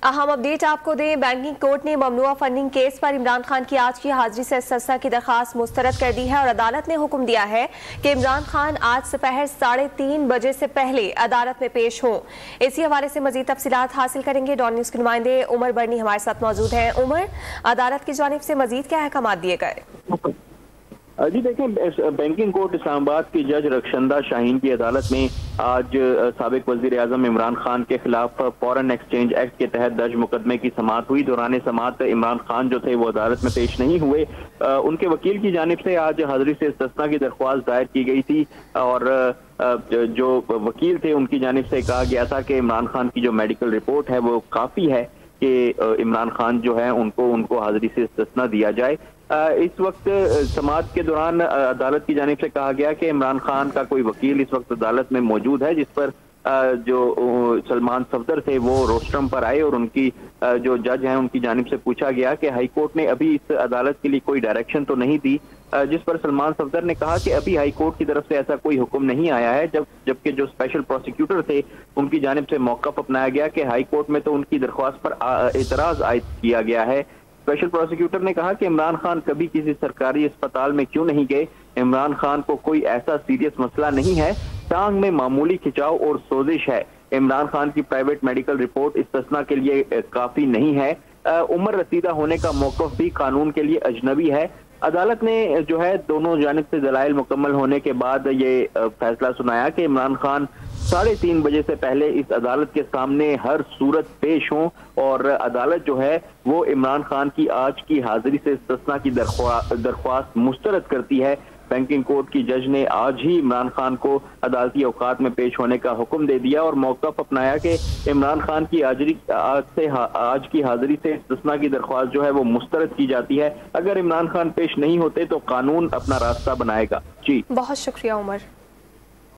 अहम अपडेट आपको दें, बैंकिंग कोर्ट ने ममनुआ फंडिंग केस पर इमरान खान की आज की हाजिरी से इस्तिस्ना की दरखास्त मुस्तरद कर दी है और अदालत ने हुक्म दिया है कि इमरान खान आज दोपहर 3:30 बजे से पहले अदालत में पेश हों। इसी हवाले से मजीद तफसीलात हासिल करेंगे। डॉन न्यूज़ के नुमाइंदे उमर बर्नी हमारे साथ मौजूद हैं। उमर, अदालत की जानिब से मजीद क्या अहकाम दिए गए? जी देखें, बैंकिंग कोर्ट इस्लामाबाद की जज रक्षंदा शाहीन की अदालत में आज साबिक वजीर आजम इमरान खान के खिलाफ फॉरेन एक्सचेंज एक्ट के तहत दर्ज मुकदमे की समाअत हुई। दौरान समाअत इमरान खान जो थे वो अदालत में पेश नहीं हुए। उनके वकील की जानिब से आज हाजिरी से इस्तिस्ना की दरख्वास्त दायर की गई थी और जो वकील थे उनकी जानिब से कहा गया था कि इमरान खान की जो मेडिकल रिपोर्ट है वो काफ़ी है कि इमरान खान जो है उनको हाजिरी से इस्तिस्ना दिया जाए। इस वक्त समाअत के दौरान अदालत की जानिब से कहा गया कि इमरान खान का कोई वकील इस वक्त अदालत में मौजूद है, जिस पर जो सलमान सफदर थे वो रोस्ट्रम पर आए और उनकी जो जज हैं उनकी जानिब से पूछा गया कि हाई कोर्ट ने अभी इस अदालत के लिए कोई डायरेक्शन तो नहीं दी, जिस पर सलमान सफदर ने कहा कि अभी हाई कोर्ट की तरफ से ऐसा कोई हुक्म नहीं आया है। जबकि जो स्पेशल प्रोसिक्यूटर थे उनकी जानिब से मौक़िफ़ अपनाया गया कि हाई कोर्ट में तो उनकी दरख्वास्त पर एतराज़ आयद किया गया है। स्पेशल प्रोसिक्यूटर ने कहा कि इमरान खान कभी किसी सरकारी अस्पताल में क्यों नहीं गए, इमरान खान को कोई ऐसा सीरियस मसला नहीं है, टांग में मामूली खिंचाव और सोजिश है। इमरान खान की प्राइवेट मेडिकल रिपोर्ट इस्तिस्ना के लिए काफी नहीं है। उम्र रसीदा होने का मौक़िफ़ भी कानून के लिए अजनबी है। अदालत ने जो है दोनों जानिब से दलाइल मुकम्मल होने के बाद ये फैसला सुनाया कि इमरान खान 3:30 बजे से पहले इस अदालत के सामने हर सूरत पेश हों और अदालत जो है वो इमरान खान की आज की हाजिरी से इस्तिस्ना की दरख्वास्त मुस्तरद करती है। बैंकिंग कोर्ट की जज ने आज ही इमरान खान को अदालती औकात में पेश होने का हुक्म दे दिया और मौक़िफ़ अपनाया कि इमरान खान की आज की हाजिरी से इस्तिस्ना की दरख्वास्त जो है वो मुस्तरद की जाती है। अगर इमरान खान पेश नहीं होते तो कानून अपना रास्ता बनाएगा। जी, बहुत शुक्रिया उमर।